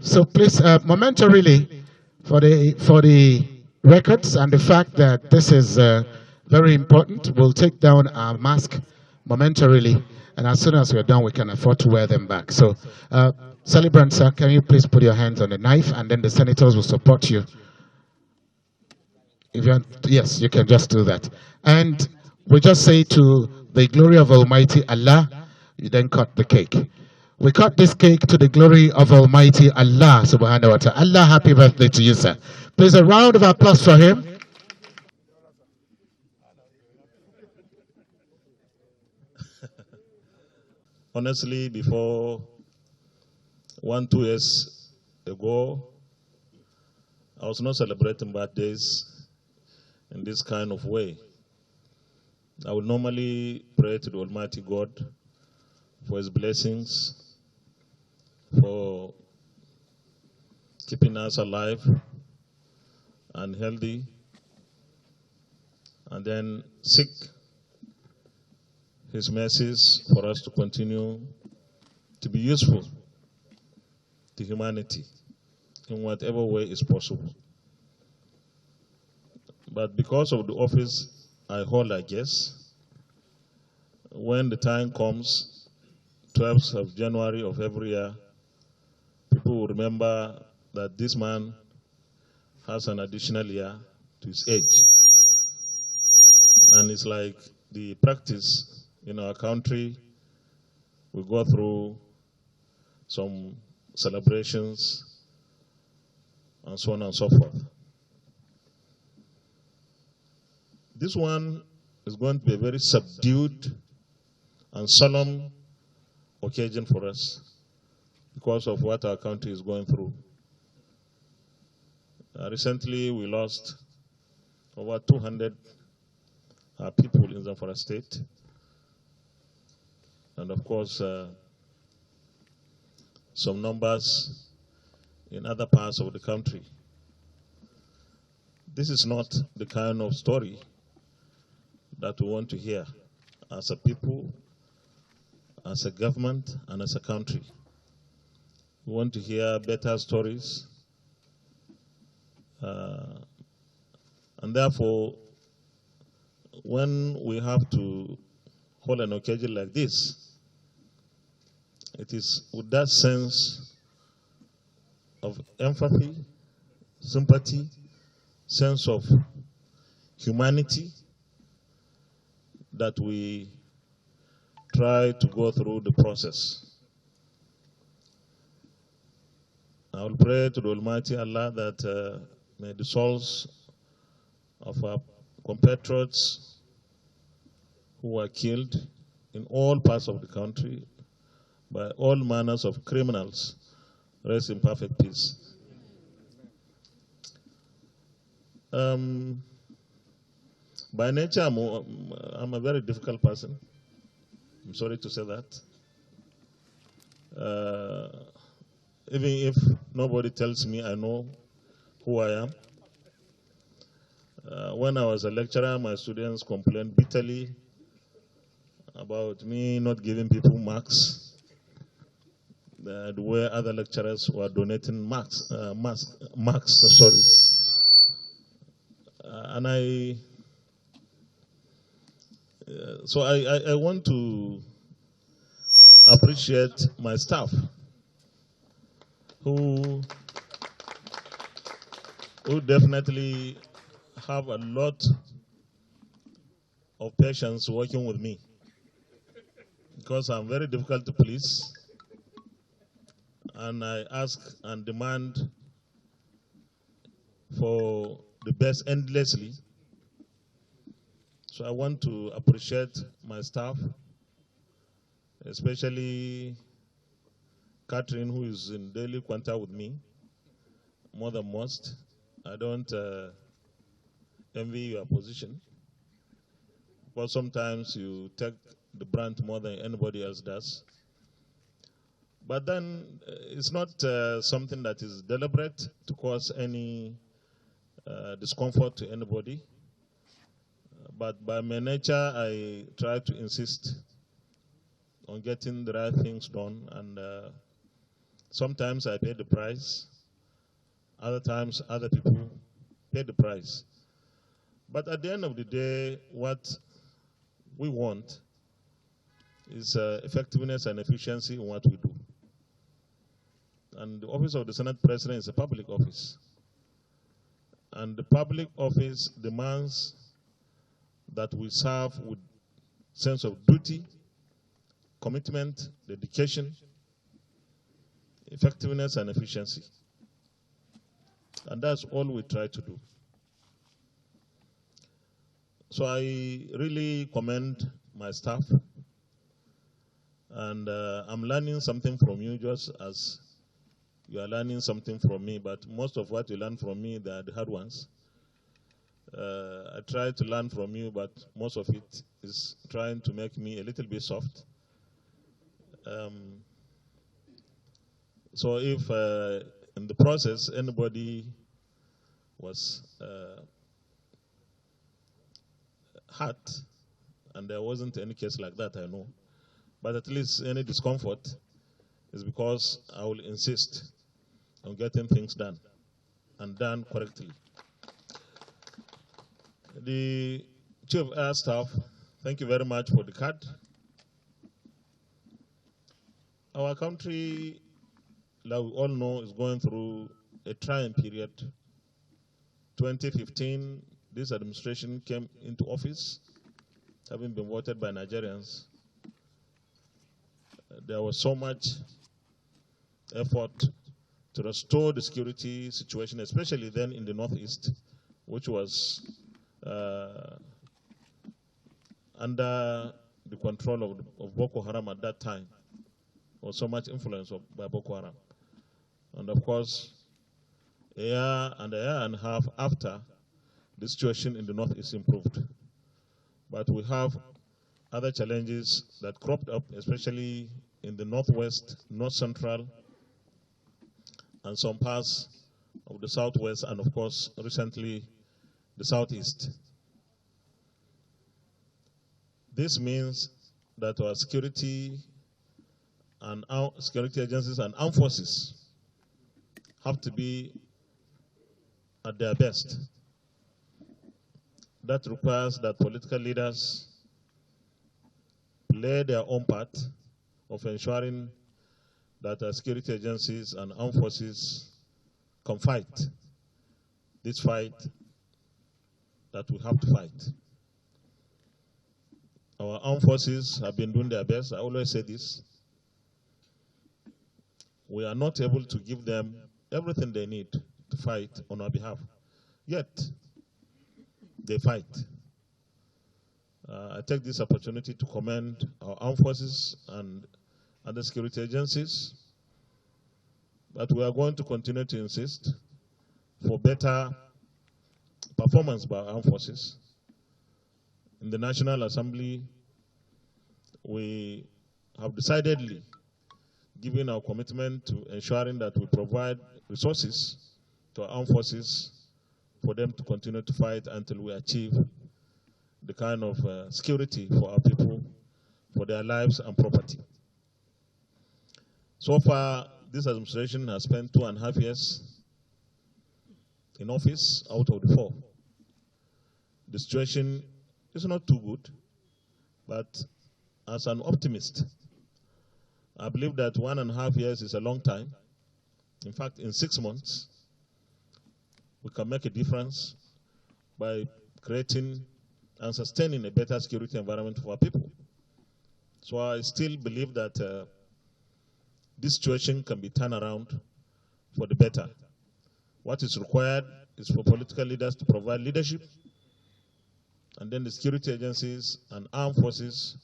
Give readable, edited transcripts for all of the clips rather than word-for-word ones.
So please, momentarily, for the records and the fact that this is very important, we'll take down our mask momentarily, and as soon as we're done, we can afford to wear them back. So, celebrant, sir, can you please put your hands on the knife, and then the senators will support you. If you yes, you can just do that. And we just say to the glory of Almighty Allah, you then cut the cake. We cut this cake to the glory of Almighty Allah subhanahu wa ta'ala. Allah, happy birthday to you, sir. Please, a round of applause for him. Honestly, before 2 years ago, I was not celebrating birthdays in this kind of way. I would normally pray to the Almighty God for His blessings, for keeping us alive and healthy, and then seek His mercies for us to continue to be useful to humanity in whatever way is possible. But because of the office I hold, I guess, when the time comes, 12th of January of every year, people will remember that this man has an additional year to his age. And it's like the practice in our country. We go through some celebrations and so on and so forth. This one is going to be a very subdued and solemn occasion for us because of what our country is going through. Recently, we lost over 200 people in Zamfara State. And of course, some numbers in other parts of the country. This is not the kind of story that we want to hear as a people, as a government, and as a country. We want to hear better stories. And therefore, when we have to hold an occasion like this, it is with that sense of empathy, sympathy, sense of humanity that we try to go through the process. I will pray to the Almighty Allah that may the souls of our compatriots who were killed in all parts of the country by all manners of criminals rest in perfect peace. By nature, I'm a very difficult person. I'm sorry to say that. Even if nobody tells me, I know who I am. When I was a lecturer, my students complained bitterly about me not giving people marks, the way other lecturers were donating marks. And I want to appreciate my staff who definitely have a lot of patience working with me because I'm very difficult to please, and I ask and demand for the best endlessly. So I want to appreciate my staff, especially Catherine, who is in daily contact with me more than most. I don't envy your position, but sometimes you take the brunt more than anybody else does. But then it's not something that is deliberate to cause any discomfort to anybody. But by my nature, I try to insist on getting the right things done. And Sometimes I pay the price. Other times, other people pay the price. But at the end of the day, what we want is effectiveness and efficiency in what we do. And the office of the Senate President is a public office. And the public office demands that we serve with sense of duty, commitment, dedication, effectiveness, and efficiency. And that's all we try to do. So I really commend my staff. And I'm learning something from you just as you are learning something from me. But most of what you learn from me, they are the hard ones. I try to learn from you, but most of it is trying to make me a little bit soft. So if in the process anybody was hurt, and there wasn't any case like that, I know, but at least any discomfort is because I will insist on getting things done and done correctly. The Chief of Air Staff, thank you very much for the card. Our country, like we all know, is going through a trying period. 2015, this administration came into office, having been voted by Nigerians. There was so much effort to restore the security situation, especially then in the Northeast, which was under the control of Boko Haram at that time, or so much influence by Boko Haram. And of course, a year and a half after, the situation in the Northeast improved. But we have other challenges that cropped up, especially in the Northwest, North Central, and some parts of the Southwest, and of course, recently, the Southeast. This means that our security and our security agencies and armed forces have to be at their best. That requires that political leaders play their own part of ensuring that our security agencies and armed forces can fight this fight that we have to fight. Our armed forces have been doing their best. I always say this. We are not able to give them everything they need to fight on our behalf. Yet, they fight. I take this opportunity to commend our armed forces and other security agencies, but we are going to continue to insist for better performance by our armed forces. In the National Assembly, we have decidedly given our commitment to ensuring that we provide resources to our armed forces for them to continue to fight until we achieve the kind of security for our people, for their lives and property. So far, this administration has spent 2.5 years in office out of the 4. The situation is not too good, but as an optimist, I believe that 1.5 years is a long time. In fact, in 6 months, we can make a difference by creating and sustaining a better security environment for our people. So I still believe that this situation can be turned around for the better. What is required is for political leaders to provide leadership, and then the security agencies and armed forces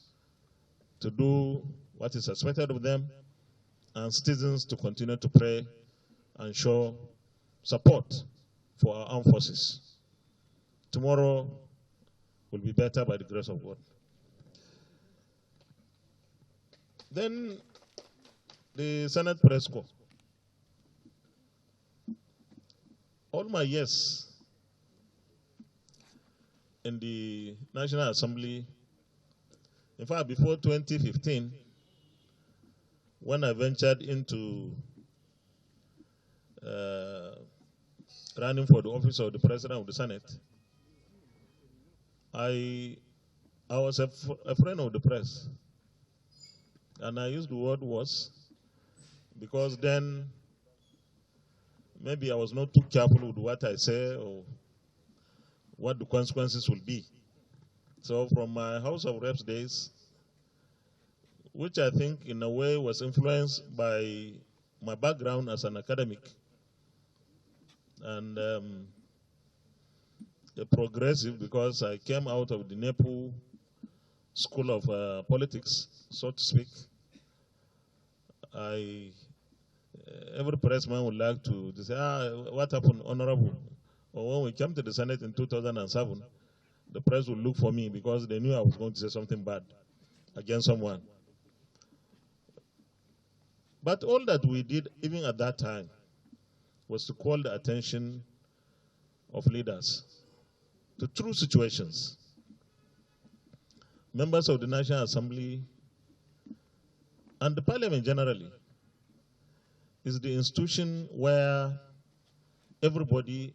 to do what is expected of them, and citizens to continue to pray and show support for our armed forces. Tomorrow will be better by the grace of God. Then the Senate Press Corps. All my years in the National Assembly, in fact, before 2015, when I ventured into running for the office of the President of the Senate, I was a friend of the press. And I used the word was because then maybe I was not too careful with what I say or what the consequences will be. So from my House of Reps days, which I think in a way was influenced by my background as an academic and a progressive, because I came out of the NEPU School of Politics, so to speak. Every pressman would like to say, what happened, Honorable? Or when we came to the Senate in 2007, the press would look for me because they knew I was going to say something bad against someone. But all that we did, even at that time, was to call the attention of leaders to true situations. Members of the National Assembly and the Parliament generally is the institution where everybody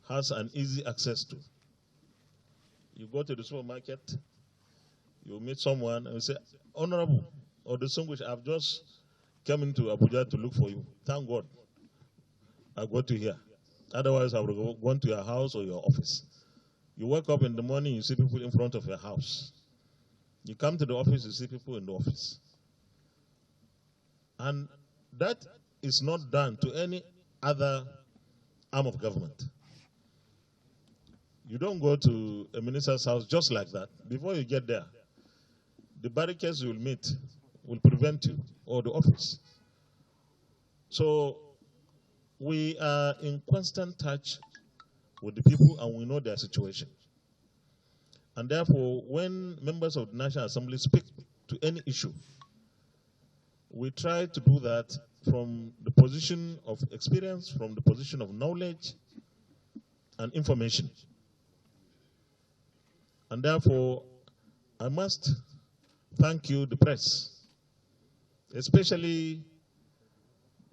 has an easy access to. You go to the supermarket, you meet someone and you say, Honorable, or distinguished, I've just come into Abuja to look for you. Thank God I got to here. Otherwise, I would have gone to your house or your office. You wake up in the morning, you see people in front of your house. You come to the office, you see people in the office. And that is not done to any other arm of government. You don't go to a minister's house just like that. Before you get there, the barricades you will meet will prevent you, or the office. So we are in constant touch with the people and we know their situation. And therefore, when members of the National Assembly speak to any issue, we try to do that from the position of experience, from the position of knowledge and information. And therefore, I must thank you, the press, especially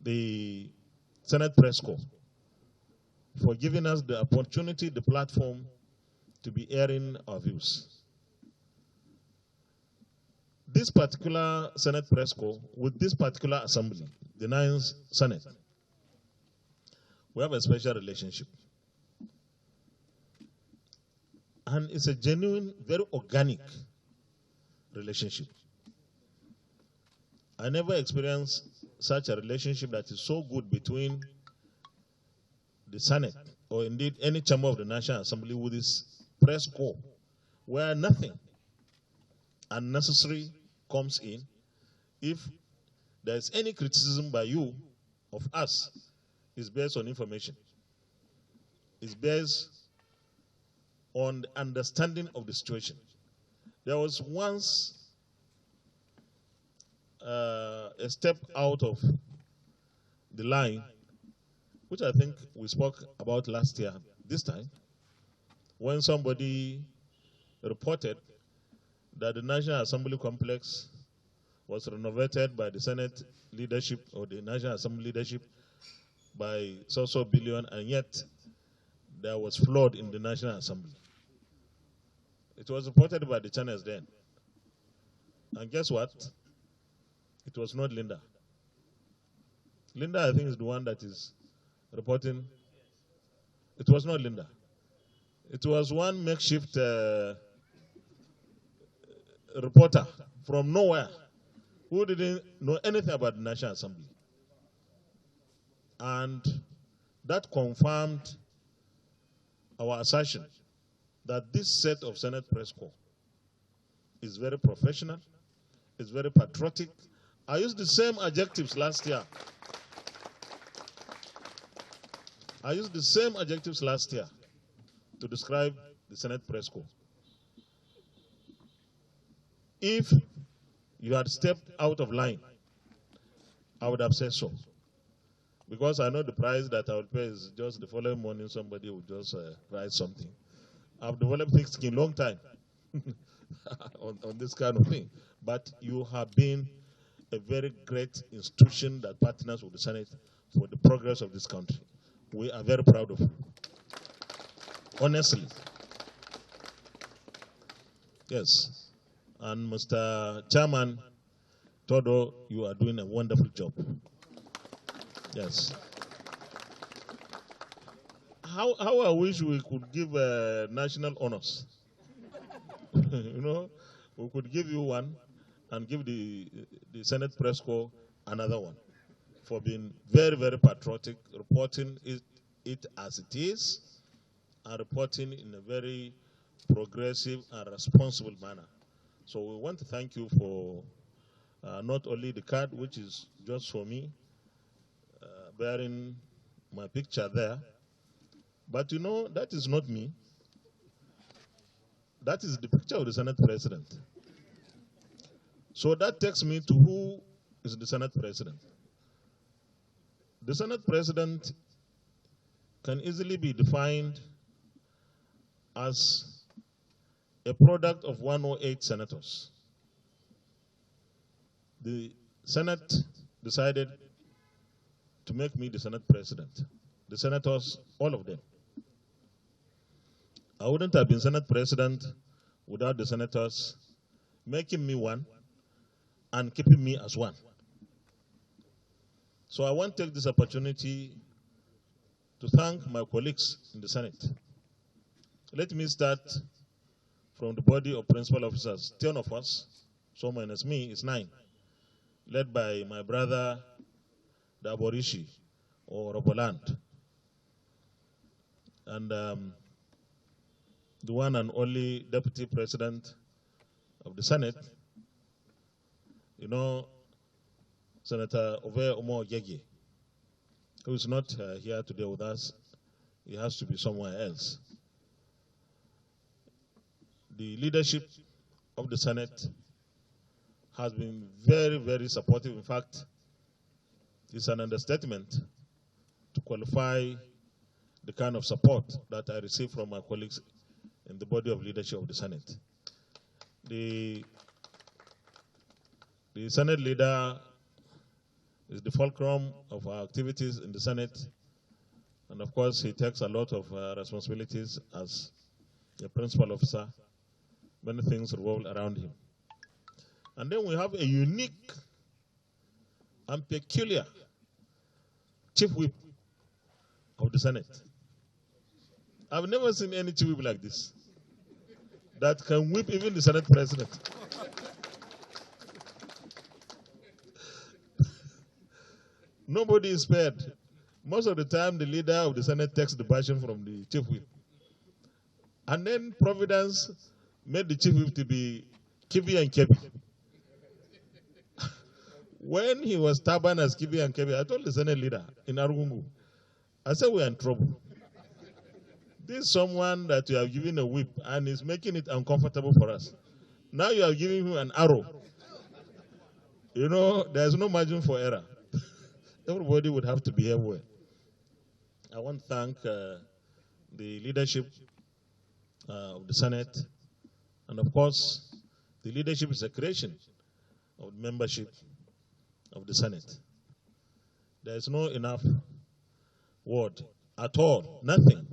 the Senate Press Corps, for giving us the opportunity, the platform to be airing our views. This particular Senate Press Corps, with this particular assembly, the 9th Senate, we have a special relationship. And it's a genuine, very organic relationship. I never experienced such a relationship that is so good between the Senate, or indeed any chamber of the National Assembly, with this press corps, where nothing unnecessary comes in. If there's any criticism by you of us, it's based on information. It's based on the understanding of the situation. There was once a step out of the line, which I think we spoke about last year, this time, when somebody reported that the National Assembly complex was renovated by the Senate leadership or the National Assembly leadership by so billion, and yet there was flood in the National Assembly. It was reported by the channels then. And guess what? It was not Linda. Linda, I think, is the one that is reporting. It was not Linda. It was one makeshift reporter from nowhere who didn't know anything about the National Assembly. And that confirmed our assertion that this set of Senate Press Corps is very professional, is very patriotic. I used the same adjectives last year. I used the same adjectives last year to describe the Senate Press Corps. If you had stepped out of line, I would have said so. Because I know the price that I would pay is just the following morning somebody would just write something. I've developed thick skin long time on this kind of thing. But you have been a very great institution that partners with the Senate for the progress of this country. we are very proud of you. Honestly. Yes. And Mr. Chairman Todo, you are doing a wonderful job. Yes. How I wish we could give national honors. You know, we could give you one and give the Senate Press Corps another one for being very, very patriotic, reporting it as it is, and reporting in a very progressive and responsible manner. So we want to thank you for not only the card, which is just for me, bearing my picture there, but you know, that is not me. That is the picture of the Senate President. So that takes me to who is the Senate President. The Senate President can easily be defined as a product of 108 senators. The Senate decided to make me the Senate President. The senators, all of them. I wouldn't have been Senate President without the senators making me one and keeping me as one. So I want to take this opportunity to thank my colleagues in the Senate. Let me start from the body of principal officers, 10 of us, so minus me is 9, led by my brother, the Aborishi, or Roboland, and the one and only Deputy President of the Senate, you know, Senator Ove Omo Yegi, who is not here today with us. He has to be somewhere else. The leadership of the Senate has been very, very supportive. In fact, it's an understatement to qualify the kind of support that I receive from my colleagues in the body of leadership of the Senate. The Senate leader is the fulcrum of our activities in the Senate, and of course he takes a lot of responsibilities as a principal officer. Many things revolve around him. And then we have a unique and peculiar chief whip of the Senate. I've never seen any chief whip like this that can whip even the Senate President. Nobody is spared. Most of the time, the leader of the Senate takes the bashing from the chief whip. And then Providence made the chief whip to be Kibi and Kebi. When he was stubborn as Kibi and Kebi, I told the Senate leader in Argungu, I said, we are in trouble. This is someone that you have given a whip and is making it uncomfortable for us. Now you are giving him an arrow. You know, there's no margin for error. Everybody would have to behave well. I want to thank the leadership of the Senate. And of course, the leadership is a creation of membership of the Senate. There is no enough word at all. Nothing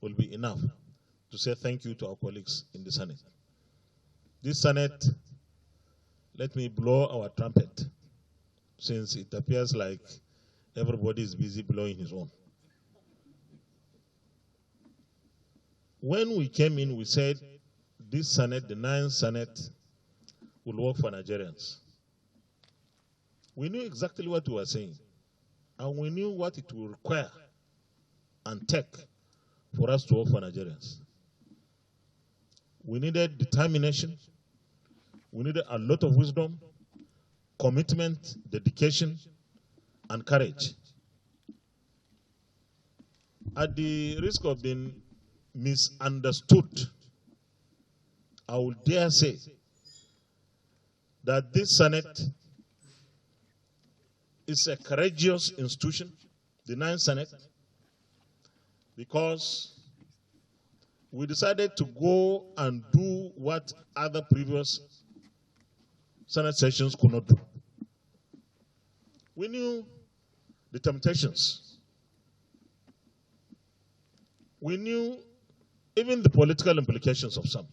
will be enough to say thank you to our colleagues in the Senate. This Senate, let me blow our trumpet, since it appears like everybody is busy blowing his own. When we came in, we said this Senate, the 9th Senate, will work for Nigerians. We knew exactly what we were saying, and we knew what it will require and take for us to work for Nigerians. We needed determination, we needed a lot of wisdom, commitment, dedication, and courage. At the risk of being misunderstood, I would dare say that this Senate is a courageous institution, the 9th Senate, because we decided to go and do what other previous Senate sessions could not do. We knew the temptations We knew even the political implications of some.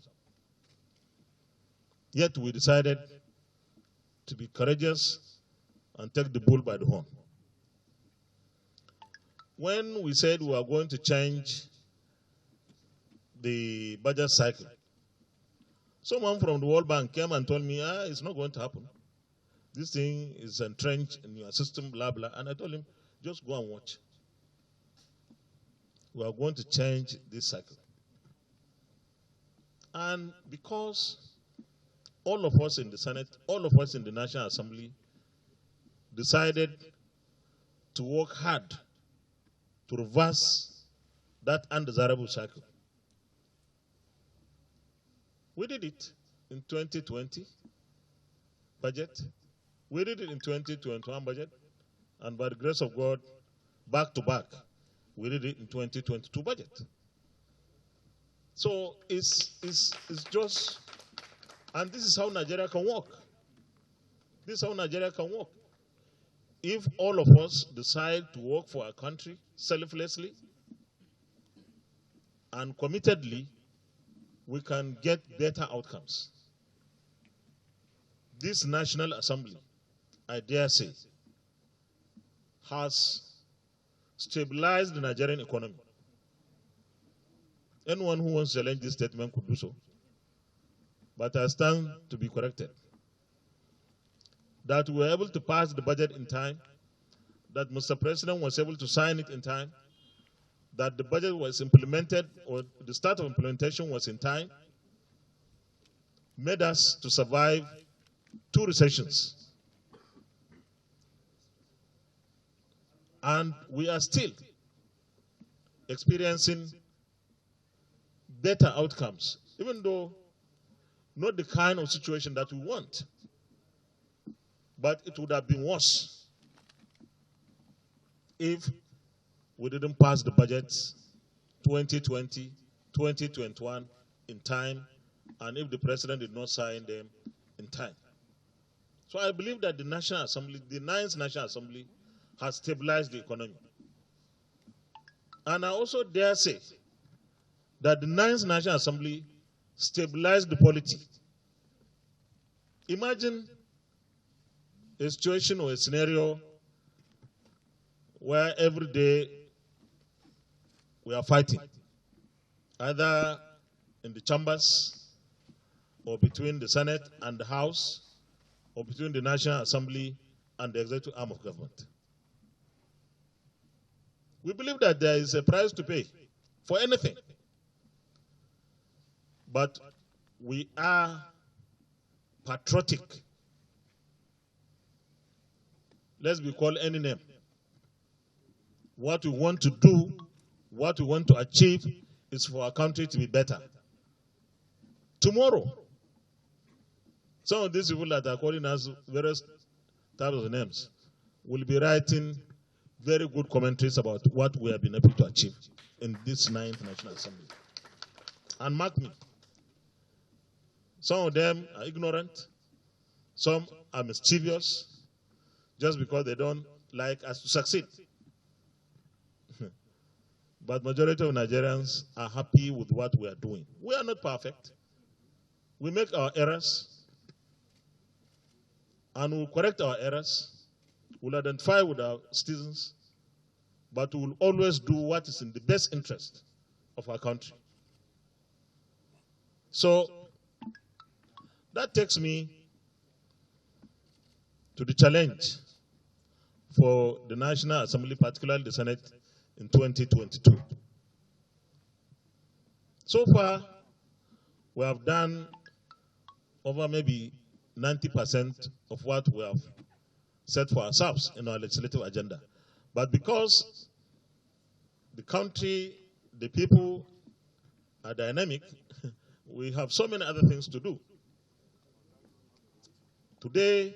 Yet we decided to be courageous and take the bull by the horn. When we said we are going to change the budget cycle, someone from the World Bank came and told me, it's not going to happen. This thing is entrenched in your system, blah, blah. And I told him, just go and watch. We are going to change this cycle. And because all of us in the Senate, all of us in the National Assembly decided to work hard to reverse that undesirable cycle. We did it in 2020 budget. We did it in 2021 budget. And by the grace of God, back to back, we did it in 2022 budget. So it's just, and this is how Nigeria can work. This is how Nigeria can work. If all of us decide to work for our country selflessly and committedly, we can get better outcomes. This National Assembly, I dare say, has stabilized the Nigerian economy. Anyone who wants to challenge this statement could do so. But I stand to be corrected. That we were able to pass the budget in time, that Mr. President was able to sign it in time, that the budget was implemented, or the start of implementation was in time, made us to survive 2 recessions. And we are still experiencing better outcomes, even though not the kind of situation that we want. But it would have been worse if we didn't pass the budgets 2020, 2021 in time, and if the president did not sign them in time. So I believe that the National Assembly, the 9th National Assembly, has stabilized the economy. And I also dare say that the 9th National Assembly stabilized the polity. Imagine a situation or a scenario where every day we are fighting, either in the chambers or between the Senate and the House, or between the National Assembly and the executive arm of government. We believe that there is a price to pay for anything. But we are patriotic. Let's be called any name. What we want to do, what we want to achieve is for our country to be better. Tomorrow, some of these people that are calling us various types of names will be writing very good commentaries about what we have been able to achieve in this 9th National Assembly. And mark me, some of them are ignorant, some are mischievous, just because they don't like us to succeed. But majority of Nigerians are happy with what we are doing. We are not perfect. We make our errors, and we'll correct our errors. We'll identify with our citizens, but we'll always do what is in the best interest of our country. So that takes me to the challenge for the National Assembly, particularly the Senate, in 2022. So far, we have done over maybe 90% of what we have set for ourselves in our legislative agenda. But because the country, the people are dynamic, we have so many other things to do. Today,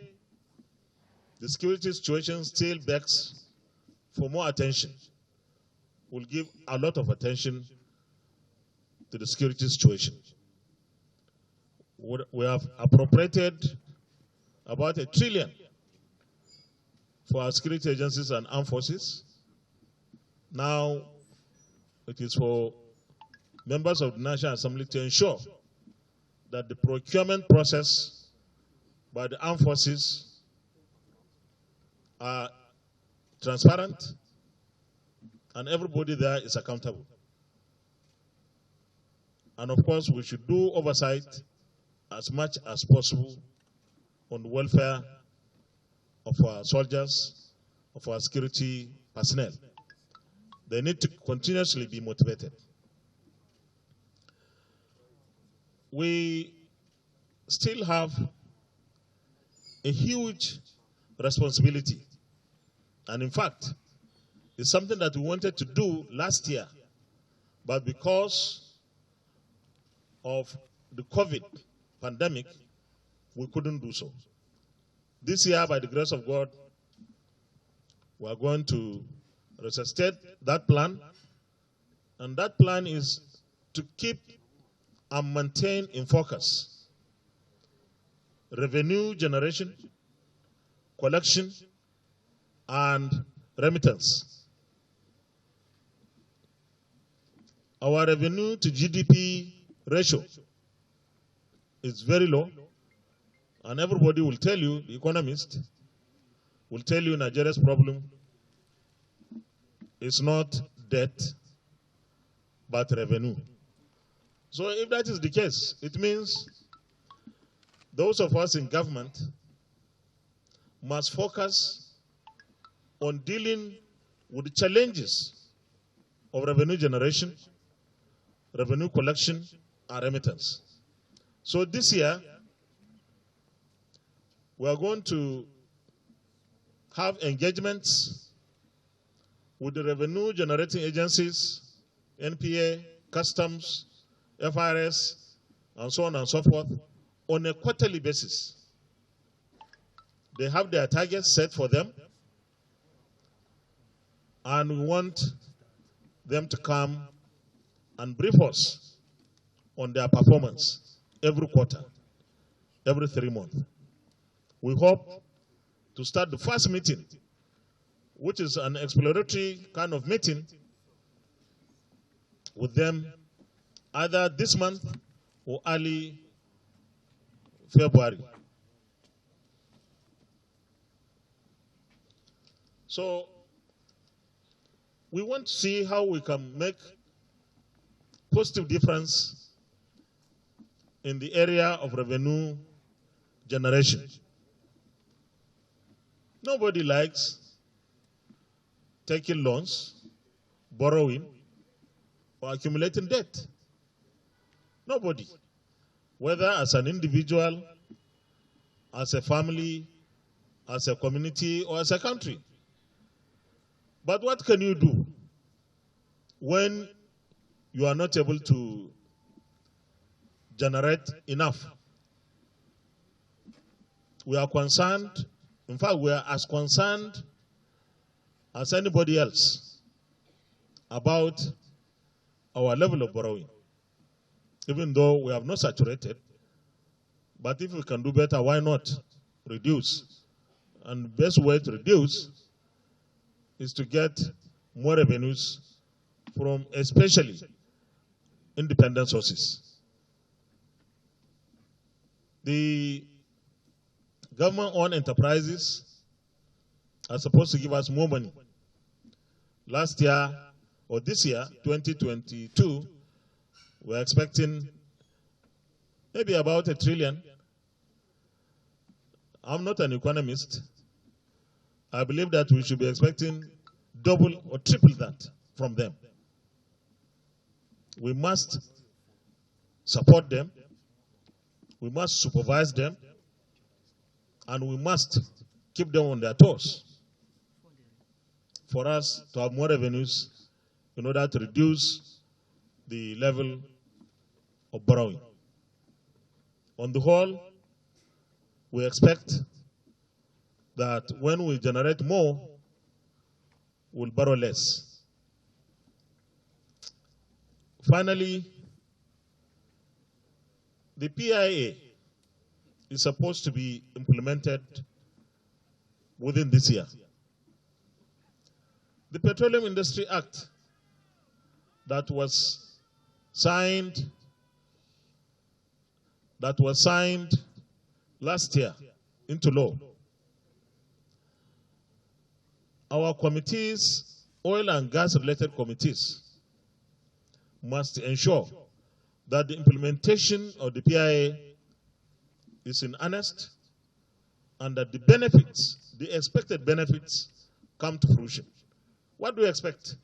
the security situation still begs for more attention. We'll give a lot of attention to the security situation. We have appropriated about $1 trillion for our security agencies and armed forces. Now it is for members of the National Assembly to ensure that the procurement process by the armed forces are transparent and everybody there is accountable. And of course, we should do oversight as much as possible on the welfare of our soldiers, of our security personnel. They need to continuously be motivated. We still have a huge responsibility. And in fact, it's something that we wanted to do last year, but because of the COVID pandemic, we couldn't do so. This year, by the grace of God, we are going to resuscitate that plan, and that plan is to keep and maintain in focus revenue generation, collection, and remittance. Our revenue to GDP ratio is very low, and everybody will tell you, the economist will tell you Nigeria's problem is not debt, but revenue. So if that is the case, it means those of us in government must focus on dealing with the challenges of revenue generation, revenue collection, and remittance. So this year, we are going to have engagements with the revenue generating agencies, NPA, customs, FRS, and so on and so forth, on a quarterly basis. They have their targets set for them, and we want them to come and brief us on their performance every quarter, every 3 months. We hope to start the first meeting, which is an exploratory kind of meeting, with them either this month or early February. So we want to see how we can make positive difference in the area of revenue generation. Nobody likes taking loans, borrowing, or accumulating debt. Nobody. Whether as an individual, as a family, as a community, or as a country. But what can you do when you are not able to generate enough? We are concerned, in fact, we are as concerned as anybody else about our level of borrowing. Even though we have not saturated, but if we can do better, why not reduce? And the best way to reduce is to get more revenues from especially independent sources. The government-owned enterprises are supposed to give us more money. Last year, or this year, 2022, we're expecting maybe about $1 trillion. I'm not an economist. I believe that we should be expecting double or triple that from them. We must support them. We must supervise them. And we must keep them on their toes for us to have more revenues in order to reduce the level of borrowing. On the whole, we expect that when we generate more, we'll borrow less. Finally, the PIA is supposed to be implemented within this year. The Petroleum Industry Act that was that was signed last year into law. Our committees, oil and gas related committees, must ensure that the implementation of the PIA is in earnest and that the benefits, the expected benefits, come to fruition. What do we expect?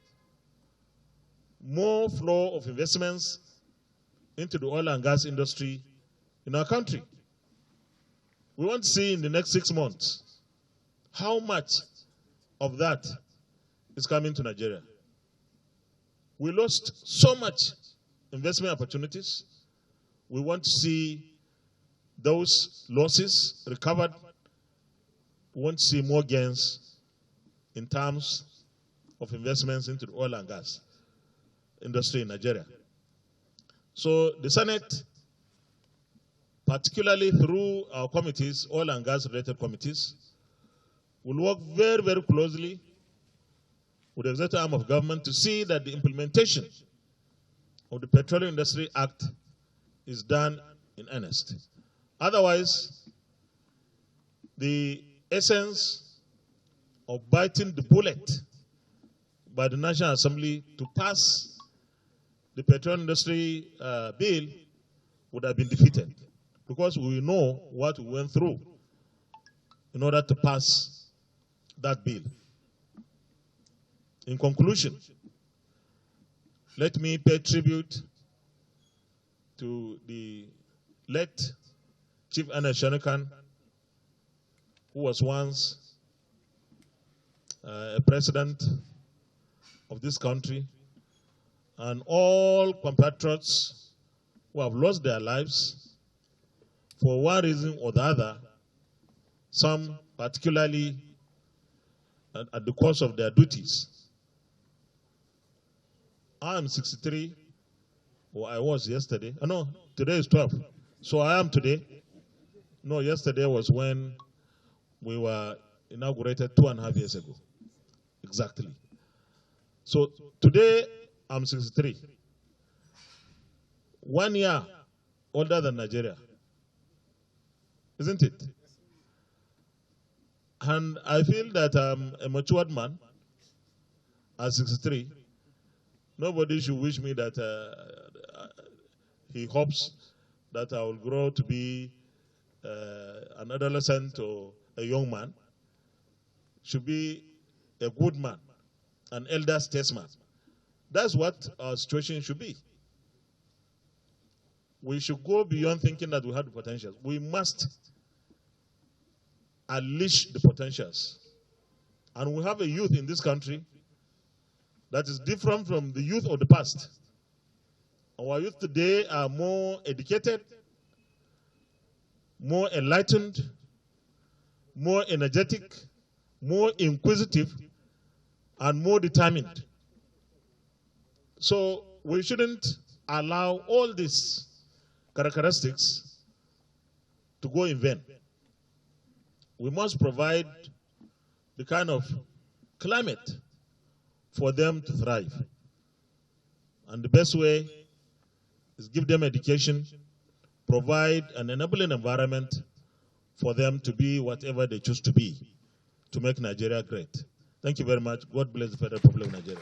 More flow of investments into the oil and gas industry in our country. We want to see in the next 6 months how much of that is coming to Nigeria. We lost so much investment opportunities. We want to see those losses recovered. We want to see more gains in terms of investments into the oil and gas industry in Nigeria. So the Senate, particularly through our committees, oil and gas related committees, will work very, very closely with the executive arm of government to see that the implementation of the Petroleum Industry Act is done in earnest. Otherwise, the essence of biting the bullet by the National Assembly to pass the Petroleum Industry Bill would have been defeated, because we know what we went through in order to pass that bill. In conclusion, let me pay tribute to the late Chief Ernest Shanakan, who was once a president of this country, and all compatriots who have lost their lives for one reason or the other, some particularly at the course of their duties. I am 63, or I was yesterday. No, today is 12. So I am today. No, yesterday was when we were inaugurated 2.5 years ago. Exactly. So today, I'm 63. 1 year older than Nigeria. Isn't it? And I feel that I'm a matured man at 63. Nobody should wish me that he hopes that I will grow to be an adolescent or a young man. Should be a good man, an elder statesman. That's what our situation should be. We should go beyond thinking that we have the potentials. We must unleash the potentials. And we have a youth in this country that is different from the youth of the past. Our youth today are more educated, more enlightened, more energetic, more inquisitive, and more determined. So we shouldn't allow all these characteristics to go in vain. We must provide the kind of climate for them to thrive. And the best way is give them education, provide an enabling environment for them to be whatever they choose to be, to make Nigeria great. Thank you very much. God bless the Federal Republic of Nigeria.